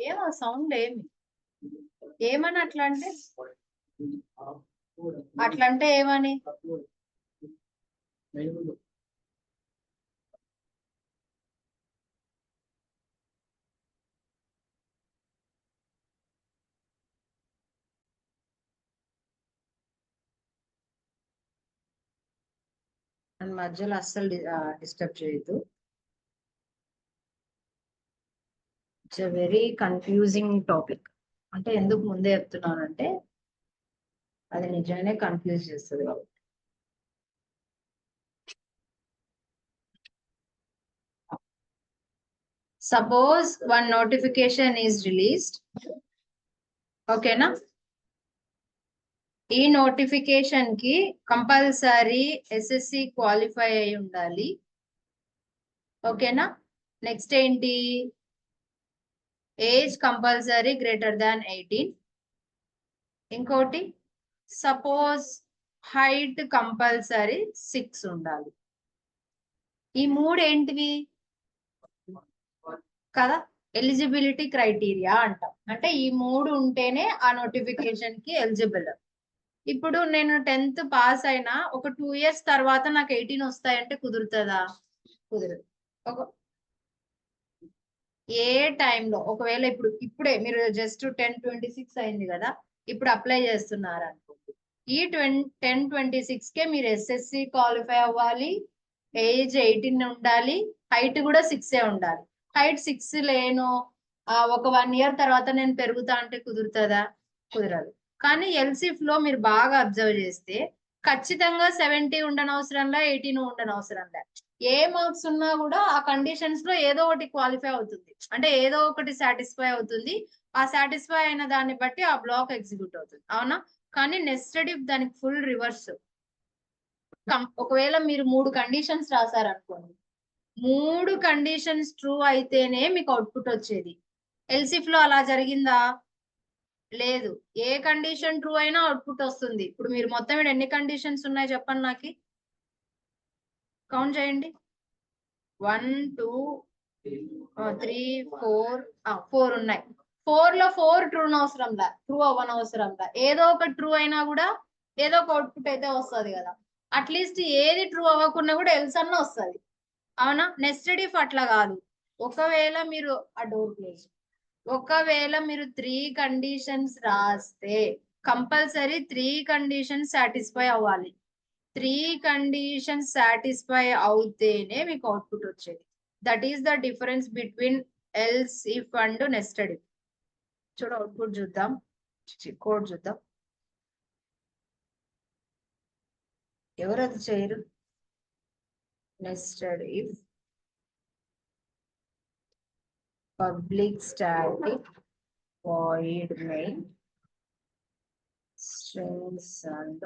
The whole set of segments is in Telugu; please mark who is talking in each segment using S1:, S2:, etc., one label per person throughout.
S1: ఏమో సౌండ్ ఏమని అట్లా అంటే ఏమని మధ్యలో అస్సలు డిస్టర్బ్ చేయొద్దు. It's a very confusing topic. అంటే ఎందుకు ముందే చెప్తున్నానంటే అది నిజంగానే కన్ఫ్యూజ్ చేస్తుంది కాబట్టి. Suppose one notification is released, ఓకేనా? ఈ నోటిఫికేషన్ కి కంపల్సరీ ఎస్ఎస్సి క్వాలిఫై అయి ఉండాలి, ఓకేనా? నెక్స్ట్ ఏంటి, ఏజ్ కంపల్సరీ గ్రేటర్ దాన్ 18. ఇంకోటి సపోజ్ హైట్ కంపల్సరీ 6 ఉండాలి. ఈ మూడు ఏంటివి కదా, ఎలిజిబిలిటీ క్రైటీరియా అంటాం. అంటే ఈ మూడు ఉంటేనే ఆ నోటిఫికేషన్ కి ఎలిజిబుల్. ఇప్పుడు నేను 10th పాస్ అయినా ఒక 2 years తర్వాత నాకు 18 వస్తాయంటే కుదురుతుందా? కుదరదు. ఏ టైంలో ఒకవేళ ఇప్పుడే మీరు జస్ట్ 10-26 అయింది కదా, ఇప్పుడు అప్లై చేస్తున్నారు అనుకోండి, ఈ 10-26 కే మీరు ఎస్ఎస్సి క్వాలిఫై అవ్వాలి, ఏజ్ 18 ఉండాలి, హైట్ కూడా 6 ఉండాలి. హైట్ 6 లేను, ఒక 1 year తర్వాత నేను పెరుగుతా అంటే కుదురుతుందా? కుదరదు. కానీ ఎల్సిఫ్ లో మీరు బాగా అబ్జర్వ్ చేస్తే ఖచ్చితంగా 70 ఉండనవసరంలా, 18 ఉండనవసరంలా, ఏ మార్క్స్ ఉన్నా కూడా ఆ కండిషన్స్ లో ఏదో ఒకటి క్వాలిఫై అవుతుంది, అంటే ఏదో ఒకటి సాటిస్ఫై అవుతుంది. ఆ సాటిస్ఫై అయిన దాన్ని బట్టి ఆ బ్లాక్ ఎగ్జిక్యూట్ అవుతుంది, అవునా? కానీ నెస్టెడ్ ఇఫ్ దానికి ఫుల్ రివర్స్. ఒకవేళ మీరు 3 కండిషన్స్ రాశారనుకోండి, 3 కండిషన్స్ ట్రూ అయితేనే మీకు అవుట్పుట్ వచ్చేది. ఎల్సిఫ్ లో అలా జరిగిందా? లేదు. ఏ కండిషన్ ట్రూ అయినా అవుట్పుట్ వస్తుంది. ఇప్పుడు మీరు మొత్తం ఎన్ని కండిషన్స్ ఉన్నాయి చెప్పండి, నాకు కౌంట్ చేయండి. 1 2 3 4 ఉన్నాయి. 4 లో 4 ట్రూ అవసరంలా, ట్రూ అవ్వనవసరంలా, ఏదో ఒక ట్రూ అయినా కూడా ఏదో ఒక అవుట్పుట్ అయితే వస్తుంది కదా. అట్లీస్ట్ ఏది ట్రూ అవ్వకుండా కూడా ఎల్స్ అన్న వస్తుంది, అవునా? నెస్టెడ్ ఇఫ్ అట్లా కాదు. ఒకవేళ మీరు ఆ డోర్ క్లోజ్, ఒకవేళ మీరు 3 కండిషన్స్ రాస్తే కంపల్సరీ 3 కండిషన్స్ సాటిస్ఫై అవ్వాలి. 3 కండిషన్స్ సాటిస్ఫై అవుతేనే మీకు అవుట్పుట్ వచ్చేది. That is the difference between else if and nested if. చూడ అవుట్పుట్ చూద్దాం, కోడ్ చూద్దాం. ఎవరు అది చేయరు? Nested if public static void main strings and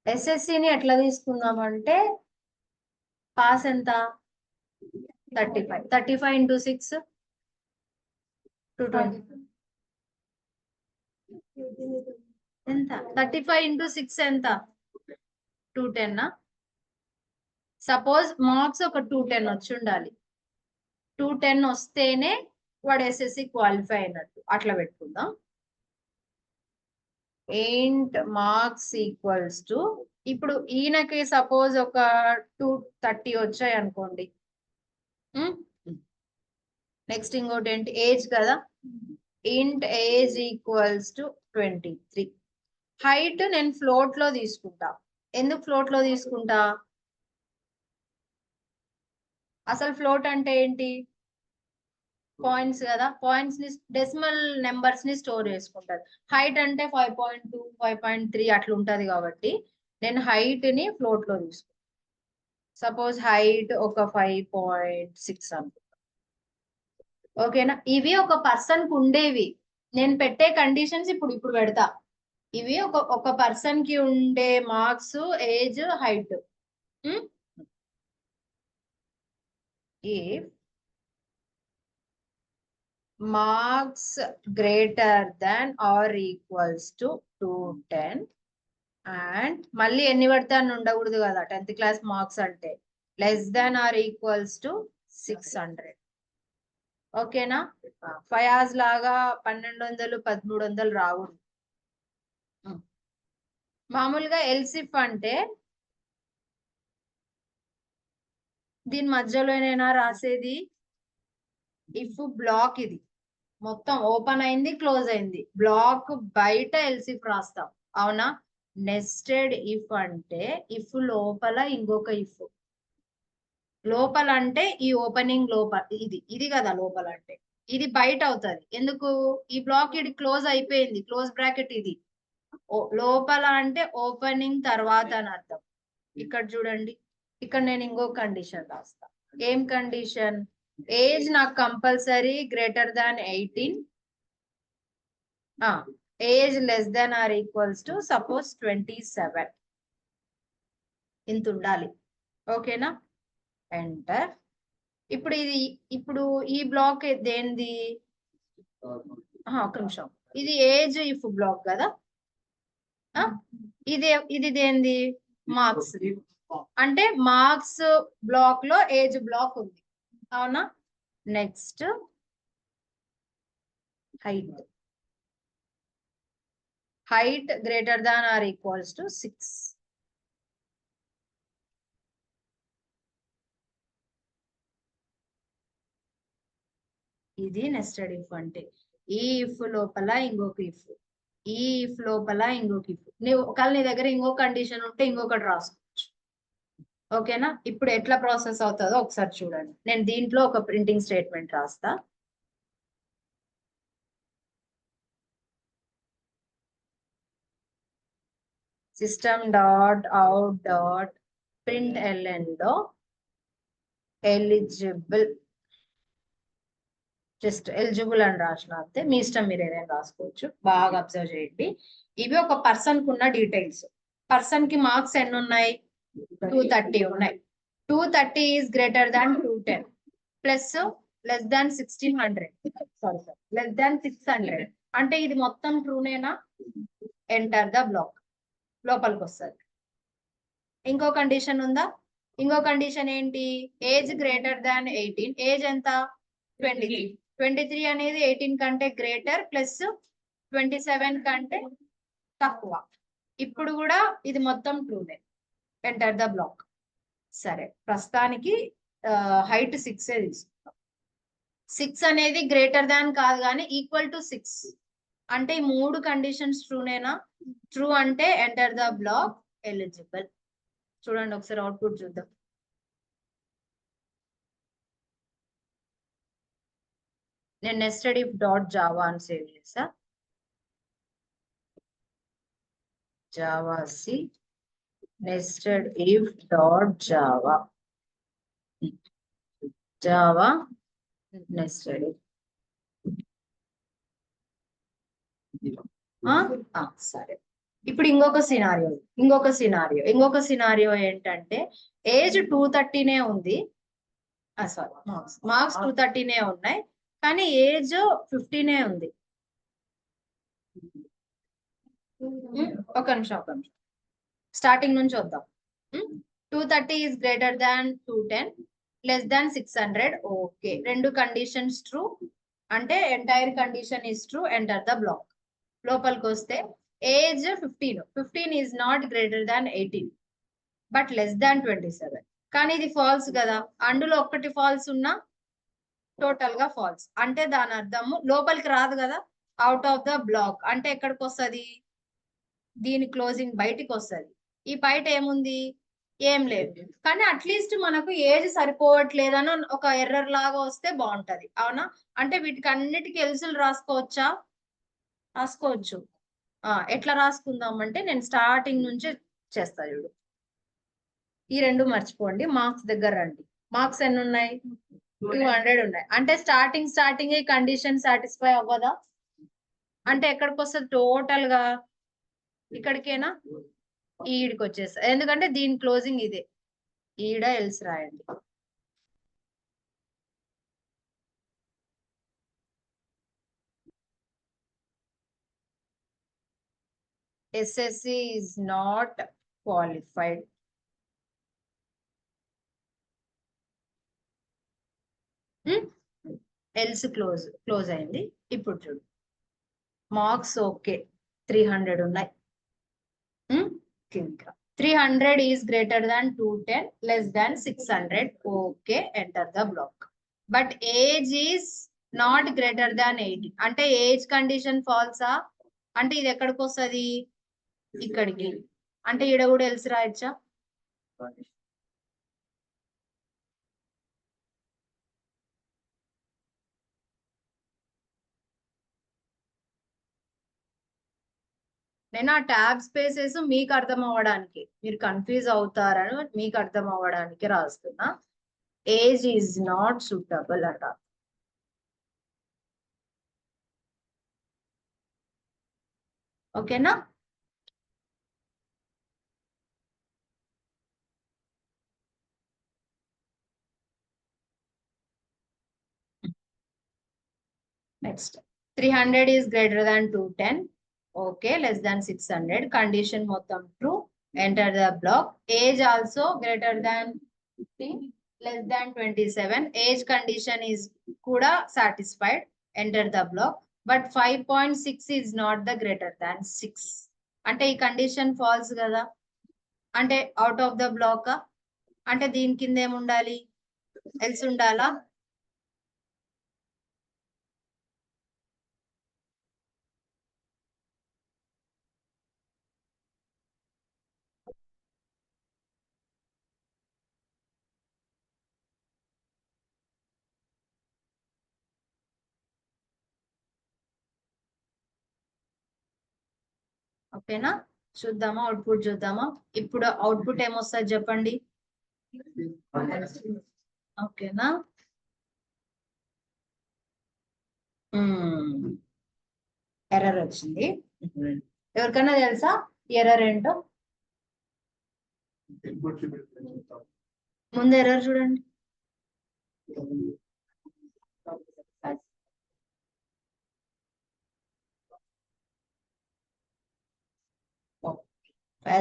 S1: ఎస్ఎస్సిని ఎట్లా తీసుకుందామంటే పాస్ ఎంత 35, 35 into 6 220 ఎంత? 35 into 6 ఎంత? 210. సపోజ్ మార్క్స్ ఒక 210 వచ్చి ఉండాలి, 210 వస్తేనే వాడు ఎస్ఎస్సి క్వాలిఫై అయినట్టు, అట్లా పెట్టుకుందాం. ఏంట్ మార్క్స్ ఈక్వల్స్ టు, ఇప్పుడు ఈయనకి సపోజ్ ఒక 230 వచ్చాయి అనుకోండి. నెక్స్ట్ ఇంకోటి ఏంటి, ఏజ్ కదా, ఇంట్ ఏజ్ ఈక్వల్స్ టు 23. హైట్ నేను ఫ్లోట్ లో తీసుకుంటా. ఎందుకు ఫ్లోట్ లో తీసుకుంటా? అసలు ఫ్లోట్ అంటే ఏంటి? పాయింట్స్ కదా, పాయింట్స్ ని డెసిమల్ నెంబర్స్ ని స్టోర్ చేసుకుంటారు. హైట్ అంటే 5.2 5.3 అట్లా ఉంటది కాబట్టి నేను హైట్ ని ఫ్లోట్ లో తీసుకుంటాను. సపోజ్ హైట్ ఒక 5.6 అనుకుంటా, ఓకేనా? ఇవి ఒక పర్సన్ కు ఉండేవి. నేను పెట్టే కండిషన్స్ ఇప్పుడు పెడతా. ఇవి ఒక పర్సన్ కి ఉండే marks, age, height. If marks greater than or equals to 210 and మళ్ళీ ఎన్ని పడితే అని ఉండకూడదు కదా 10th క్లాస్ మార్క్స్ అంటే, less than or equals to 600. ఓకేనా? ఫయాజ్ లాగా 1200 1300 రాకూడదు. మామూలుగా ఎల్సిఫ్ అంటే దీని మధ్యలోనేనా రాసేది? ఇఫ్ బ్లాక్ ఇది మొత్తం ఓపెన్ అయింది, క్లోజ్ అయింది, బ్లాక్ బయట ఎల్సిఫ్ రాస్తాం, అవునా? నెస్టెడ్ ఇఫ్ అంటే ఇఫ్ లోపల ఇంకొక ఇఫ్. లోపల అంటే ఈ ఓపెనింగ్ లోపల ఇది కదా లోపల అంటే ఇది బయట అవుతుంది. ఎందుకు? ఈ బ్లాక్ ఇది క్లోజ్ అయిపోయింది, క్లోజ్ బ్రాకెట్ ఇది. లోపల అంటే ఓపెనింగ్ తర్వాత అని అర్థం. ఇక్కడ చూడండి, ఇక్కడ నేను ఇంకో కండిషన్ రాస్తా. ఏం కండిషన్? ఏజ్ నాకు compulsory greater than 18, age less than or equals to suppose 27 ఇంత ఉండాలి. ఓకేనా? ఎంటర్. ఇప్పుడు ఈ బ్లాక్ దేనిది? ఒక నిమిషం, ఇది ఏజ్ ఇఫ్ బ్లాక్ కదా. ఇది దేనిది? మార్క్స్. అంటే మార్క్స్ బ్లాక్ లో ఏజ్ బ్లాక్ ఉంది, అవునా? Next height greater than or equals to 6. ఇది నెస్టెడ్ ఇఫ్ అంటే ఈ ఇఫ్ లోపల ఇంకొక ఇఫ్, ఈ ఇఫ్ లోపల ఇంకొక ఇఫ్. ఒకవేళ నీ దగ్గర ఇంకో కండిషన్ ఉంటే ఇంకొకటి రాసుకోవచ్చు. ఓకేనా? ఇప్పుడు ఎట్లా ప్రాసెస్ అవుతుందో ఒకసారి చూడండి. నేను దీంట్లో ఒక ప్రింటింగ్ స్టేట్మెంట్ రాస్తా. System dot out dot println లో ఎలిజిబుల్, జస్ట్ ఎలిజిబుల్ అని రాసిన అంతే. మీ ఇష్టం, మీరు ఏదైనా రాసుకోవచ్చు. బాగా అబ్జర్వ్ చేయండి. ఇవి ఒక పర్సన్ కు ఉన్న డీటెయిల్స్. పర్సన్ కి మార్క్స్ ఎన్ని ఉన్నాయి? 230 ఉన్నాయి. 230 is greater than 210 plus less than 1600, sorry sir, less than 600. అంటే ఇది మొత్తం ట్రూనేనా? ఎంటర్ ద బ్లాక్, లోపలికి వస్తుంది. ఇంకో కండిషన్ ఉందా? ఇంకో కండిషన్ ఏంటి? Age greater than 18. ఏజ్ ఎంత? 23. 23 అనేది 18 కంటే గ్రేటర్ ప్లస్ 27 కంటే తక్కువ. ఇప్పుడు కూడా ఇది మొత్తం ట్రూనే. Enter the black. సరే, ప్రస్తుతానికి హైట్ 6 తీసుకుంటాం. 6 అనేది గ్రేటర్ దాన్ కాదు కానీ ఈక్వల్ టు 6 అంటే ఈ 3 కండిషన్స్ ట్రూనేనా? ట్రూ అంటే ఎంటర్ ద బ్లాక్ ఎలిజిబుల్. చూడండి ఒకసారి అవుట్పుట్ చూద్దాం. నేను నెస్టెడ్ ఇఫ్ డాట్ జావా అని సేవ్ చేసా. Java C nested if dot Java nested if. సరే, ఇప్పుడు ఇంకొక సినారియో ఏంటంటే ఏజ్ 230 ఉంది. సారీ, మార్క్స్ 230 ఉన్నాయి కానీ ఏజ్ 50 ఉంది. ఒక నిమిషం స్టార్టింగ్ నుంచి వద్దాం. 230 is greater than 210, less than 600. Okay, రెండు కండిషన్స్ ట్రూ అంటే entire condition is true. Enter the block. లోపలికి వస్తే age 15 is not greater than 18 but less than 27. కానీ ఇది ఫాల్స్ కదా, అందులో ఒక్కటి ఫాల్స్ ఉన్నా టోటల్ గా ఫాల్స్. అంటే దాని అర్థము లోపలికి రాదు కదా, అవుట్ ఆఫ్ ద బ్లాక్. అంటే ఎక్కడికి వస్తుంది? దీని క్లోజింగ్ బయటికి వస్తుంది. ఈ బయట ఏముంది? ఏం లేదు. కానీ అట్లీస్ట్ మనకు ఏజ్ సరిపోవట్లేదని ఒక ఎర్రర్ లాగా వస్తే బాగుంటది, అవునా? అంటే వీటికి అన్నిటికీ ఎల్సులు రాసుకోవచ్చా? రాసుకోవచ్చు. ఎట్లా రాసుకుందాం అంటే నేను స్టార్టింగ్ నుంచి చేస్తా చూడు. ఈ రెండు మర్చిపోండి, మార్క్స్ దగ్గర రండి. మార్క్స్ ఎన్ని ఉన్నాయి? 200 ఉన్నాయి. అంటే స్టార్టింగ్ కండిషన్ సాటిస్ఫై అవ్వదా? అంటే ఎక్కడికి వస్తుంది టోటల్ గా? ఇక్కడికేనా? ఈడికి వచ్చేస్తా, ఎందుకంటే దీని క్లోజింగ్ ఇదే. ఈడ ఎల్స్ రాయండి. SSC is not qualified. Else close అయింది. ఇప్పుడు చూడు మార్క్స్ ఓకే 300 ఉన్నాయి. 300 is greater than 210, less than 600. Okay, enter the block. But age is not greater than 80. అంటే ఏజ్ కండిషన్ ఫాల్సా? అంటే ఇది ఎక్కడికి వస్తుంది? ఇక్కడికి. అంటే ఈడ కూడా ఎల్స్ రాయొచ్చా? నేను ఆ ట్యాబ్ స్పేసెస్ మీకు అర్థం అవ్వడానికి, మీరు కన్ఫ్యూజ్ అవుతారని మీకు అర్థం అవ్వడానికి రాస్తున్నా. ఏజ్ ఈజ్ నాట్ సూటబుల్ అట. ఓకేనా? Next 300 is greater than 210. Okay, less than 600. Condition మొత్తం true. Enter the block. Age also greater than 50, less than 27. Age condition is kuda satisfied. Enter the block. But 5.6 is not the greater than 6. అంటే ఈ కండిషన్ ఫాల్స్ కదా, అంటే అవుట్ ఆఫ్ ద బ్లాక్. అంటే దీని కింద ఏముండాలి? ఎల్స్ ఉండాలా? ఓకేనా? చూద్దామా, అవుట్పుట్ చూద్దామా. ఇప్పుడు అవుట్పుట్ ఏమొస్తుంది చెప్పండి. ఓకేనా? ఎర్రర్ వచ్చింది. ఎవరికైనా తెలుసా ఎర్రర్ ఏంటో? ముందు ఎర్రర్ చూడండి.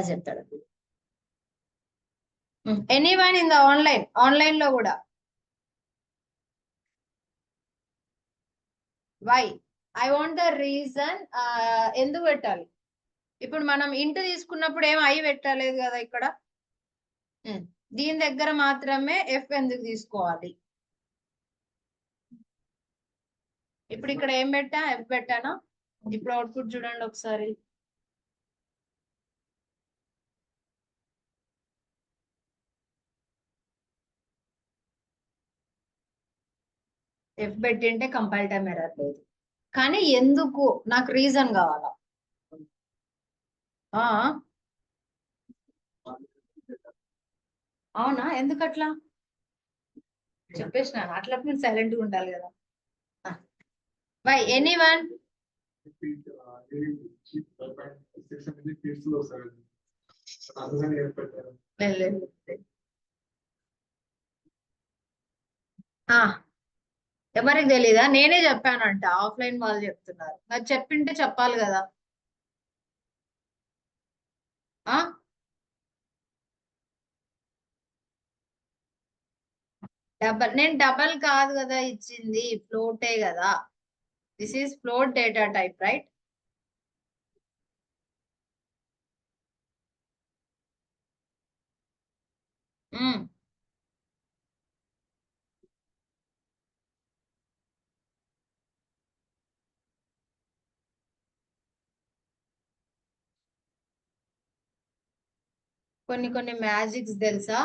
S1: చెప్తాడు. ఎనీవన్ ఇన్ ద ఆన్లైన్ లో కూడా why I want the reason. ఎందుకు పెట్టాలి? ఇప్పుడు మనం ఇంటి తీసుకున్నప్పుడు ఏం ఐ పెట్టలేదు కదా ఇక్కడ. దీని దగ్గర మాత్రమే ఎఫ్ ఎందుకు తీసుకోవాలి? ఇప్పుడు ఇక్కడ ఏం పెట్టా? ఎఫ్ పెట్టానా? ఇప్పుడు అవుట్పుట్ చూడండి ఒకసారి. ఎఫ్ పెట్టింటే కంపైల్ టైం ఎర్రర్ లేదు. కానీ ఎందుకు? నాకు రీజన్ కావాలా. అవునా? ఎందుకట్లా చెప్పేసిన? అట్లా మీరు సైలెంట్ గా ఉండాలి కదా. Why anyone? ఎవరికి తెలీదా? నేనే చెప్పానంట. ఆఫ్లైన్ వాళ్ళు చెప్తున్నారు. నాకు చెప్పింటే చెప్పాలి కదా. నేను డబల్ కాదు కదా ఇచ్చింది, ఫ్లోటే కదా. This is float data type, right? కొన్ని మ్యాజిక్స్ తెలుసా?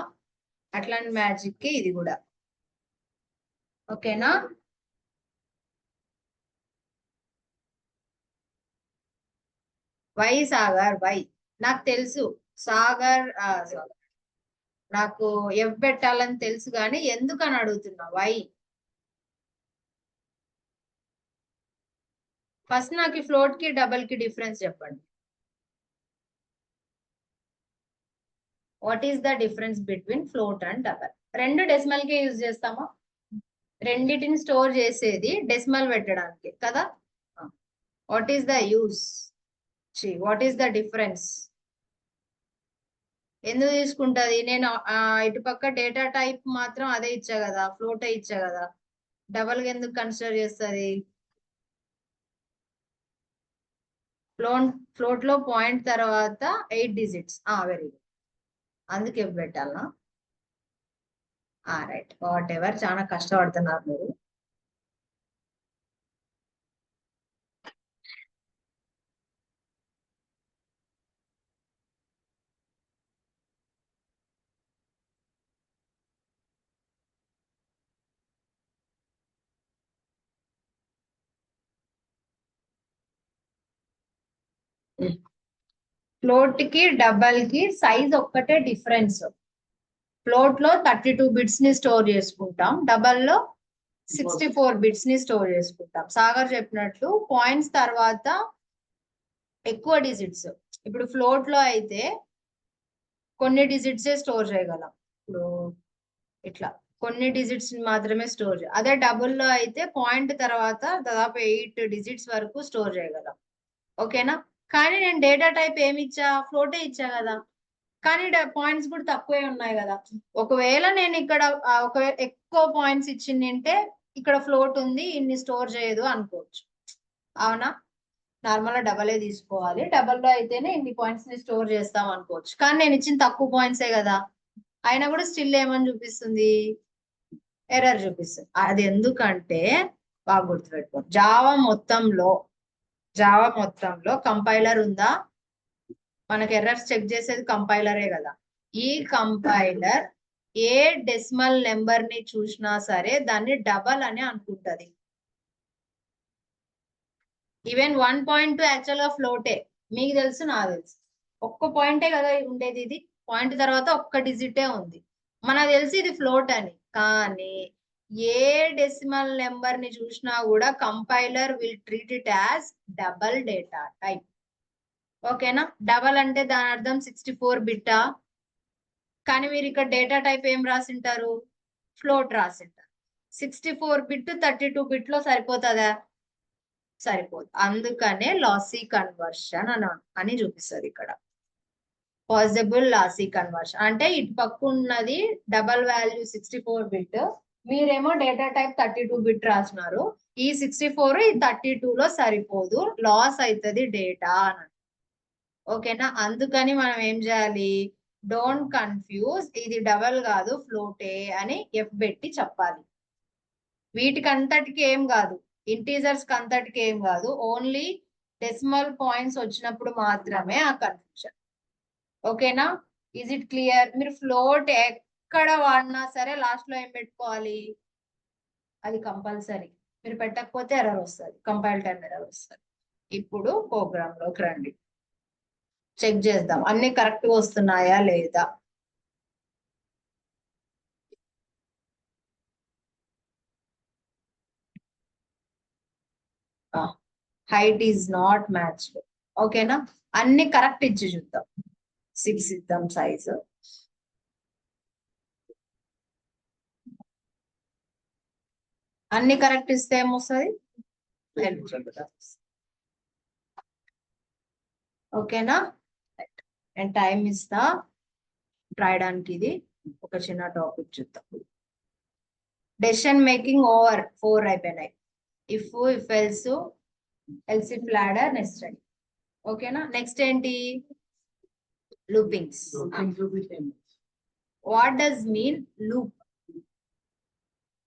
S1: అట్లాంటి మ్యాజిక్ కి ఇది కూడా. ఓకేనా? వై సాగర్? వై నాకు తెలుసు. సాగర్ నాకు ఎఫ్ పెట్టాలని తెలుసు, కానీ ఎందుకని అడుగుతున్నా? వై? ఫస్ట్ నాకు ఫ్లోట్ కి డబల్ కి డిఫరెన్స్ చెప్పండి. What is the difference between float and double? రెండు డెసిమల్ కి యూజ్ చేస్తామా? రెండిటిని స్టోర్ చేసేది డెసిమల్ పెట్టడానికి కదా. What is the use? What is the difference? ఎందుకు తీసుకుంటది? నేను ఇటు పక్క డేటా టైప్ మాత్రం అదే ఇచ్చా కదా, ఫ్లోటే ఇచ్చా కదా. డబల్ గా ఎందుకు కన్సిడర్ చేస్తుంది? ఫ్లోట్ లో పాయింట్ తర్వాత 8 డిజిట్స్. వెరీ గుడ్, అందుకే పెట్టాలనా? రైట్, వాట్ ఎవర్, చాలా కష్టపడుతున్నారు మీరు. ఫ్లోట్ కి డబల్ కి సైజ్ ఒక్కటే డిఫరెన్స్. ఫ్లోట్ లో 32 బిట్స్ ని స్టోర్ చేసుకుంటాం, డబల్ లో 64 బిట్స్ ని స్టోర్ చేసుకుంటాం. సాగర్ చెప్పినట్లు పాయింట్స్ తర్వాత ఎక్కువ డిజిట్స్. ఇప్పుడు ఫ్లోట్ లో అయితే కొన్ని డిజిట్సే స్టోర్ చేయగలం. ఇప్పుడు ఇట్లా కొన్ని డిజిట్స్ మాత్రమే స్టోర్ అదే డబుల్ లో అయితే పాయింట్ తర్వాత దాదాపు 8 డిజిట్స్ వరకు స్టోర్ చేయగలం. ఓకేనా? కానీ నేను డేటా టైప్ ఏమి ఇచ్చా? ఫ్లోటే ఇచ్చా కదా, కానీ పాయింట్స్ కూడా తక్కువే ఉన్నాయి కదా. ఒకవేళ నేను ఇక్కడ ఒకవేళ ఎక్కువ పాయింట్స్ ఇచ్చిందంటే ఇక్కడ ఫ్లోట్ ఉంది, ఇన్ని స్టోర్ చేయదు అనుకోవచ్చు. అవునా? నార్మల్ గా డబల్ తీసుకోవాలి, డబల్ లో అయితేనే ఇన్ని పాయింట్స్ ని స్టోర్ చేస్తాం అనుకోవచ్చు. కానీ నేను ఇచ్చిన తక్కువ పాయింట్సే కదా, అయినా కూడా స్టిల్ ఏమని చూపిస్తుంది? ఎర్రర్ చూపిస్తుంది. అది ఎందుకంటే బాగా గుర్తుపెట్టుకోండి, జావా మొత్తంలో కంపైలర్ ఉందా? మనకి ఎర్రర్స్ చెక్ చేసేది కంపైలరే కదా. ఈ కంపైలర్ ఏ డెసిమల్ నెంబర్ ని చూసినా సరే దాన్ని డబల్ అని అనుకుంటది. ఈవెన్ 1.2 యాక్చువల్ గా ఫ్లోటే, మీకు తెలుసు, నాకు తెలుసు. ఒక్క పాయింటే కదా ఉండేది, ఇది పాయింట్ తర్వాత ఒక్క డిజిటే ఉంది. మనకు తెలిసి ఇది ఫ్లోట్ అని. కానీ ఏ డెసిమల్ నెంబర్ ని చూసినా కూడా compiler will treat it as double data type. ఓకేనా? డబల్ అంటే దాని అర్థం 64 బిట్టా, కానీ మీరు ఇక్కడ డేటా టైప్ ఏం రాసింటారు? ఫ్లోట్ రాసింటారు. 64 బిట్ 32 బిట్ లో సరిపోతుందా? సరిపోదు. అందుకనే లాసీ కన్వర్షన్ అని చూపిస్తుంది ఇక్కడ. పాసిబుల్ లాసీ కన్వర్షన్ అంటే ఇటు పక్క ఉన్నది డబల్ వాల్యూ 64 బిట్, మీరేమో డేటా టైప్ 32 బిట్ రాసినారు. ఈ 64 ఈ 32 లో సరిపోదు, లాస్ అవుతుంది డేటా అని. ఓకేనా? అందుకని మనం ఏం చేయాలి? డోంట్ కన్ఫ్యూజ్, ఇది డబల్ కాదు ఫ్లోటే అని ఎఫ్ పెట్టి చెప్పాలి. వీటికి అంతటికి ఏం కాదు, ఇంటీజర్స్ కి అంతటికి ఏం కాదు, ఓన్లీ డెసిమల్ పాయింట్స్ వచ్చినప్పుడు మాత్రమే ఆ కన్ఫ్యూజన్. ఓకేనా? Is it clear? మీరు ఫ్లోట్ ఎక్కడ వాడినా సరే లాస్ట్ లో ఏం పెట్టుకోవాలి? అది కంపల్సరీ. మీరు పెట్టకపోతే ఎర్రర్ వస్తుంది, కంపైల్ టైం ఎర్రర్ వస్తుంది. ఇప్పుడు ప్రోగ్రామ్ లోకి రండి, చెక్ చేద్దాం అన్ని కరెక్ట్ గా వస్తున్నాయా లేదా. Height is not matched. ఓకేనా? అన్ని కరెక్ట్ ఇచ్చి చూద్దాం. 6 ఇద్దాం సైజు. అన్ని కరెక్ట్ ఇస్తే ఏమొస్తుంది? ఓకేనా? నేను టైం ఇస్తా రాయడానికి. ఇది ఒక చిన్న టాపిక్ చూద్దాం. డెసిషన్ మేకింగ్ ఓవర్ 4 అయిపోయినాయి. If else, else if ladder, nested. ఓకేనా? నెక్స్ట్ ఏంటి? Loopings. What does mean loop?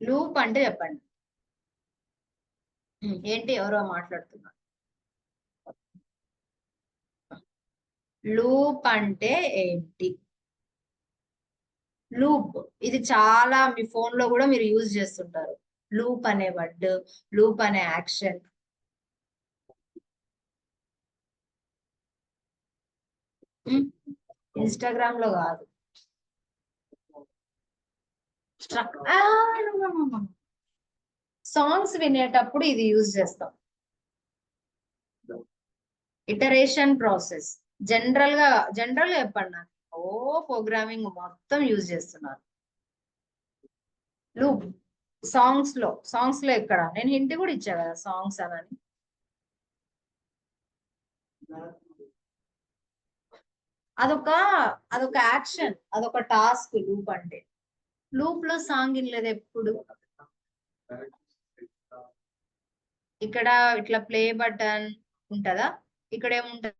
S1: Loop అంటే చెప్పండి. ఏంటి, ఎవరో మాట్లాడుతున్నారు? లూప్ అంటే ఏంటి? లూప్ ఇది చాలా మీ ఫోన్ లో కూడా మీరు యూజ్ చేస్తుంటారు. లూప్ అనే వర్డ్, లూప్ అనే యాక్షన్. ఇన్స్టాగ్రామ్ లో కాదు, సాంగ్స్ వినేటప్పుడు ఇది యూజ్ చేస్తాం. Iteration process. జనరల్ గా చెప్పండి నాకు. ప్రోగ్రామింగ్ మొత్తం యూజ్ చేస్తున్నారు లూప్. సాంగ్స్ లో ఎక్కడ? నేను హింట్ కూడా ఇచ్చా కదా సాంగ్స్ అని. అదొక యాక్షన్, అదొక టాస్క్ లూప్ అంటే. లూప్ లో సాంగ్ వినలేదు ఎప్పుడు? ఇక్కడ ఇట్లా ప్లే బటన్ ఉంటదా, ఇక్కడ ఏముంటది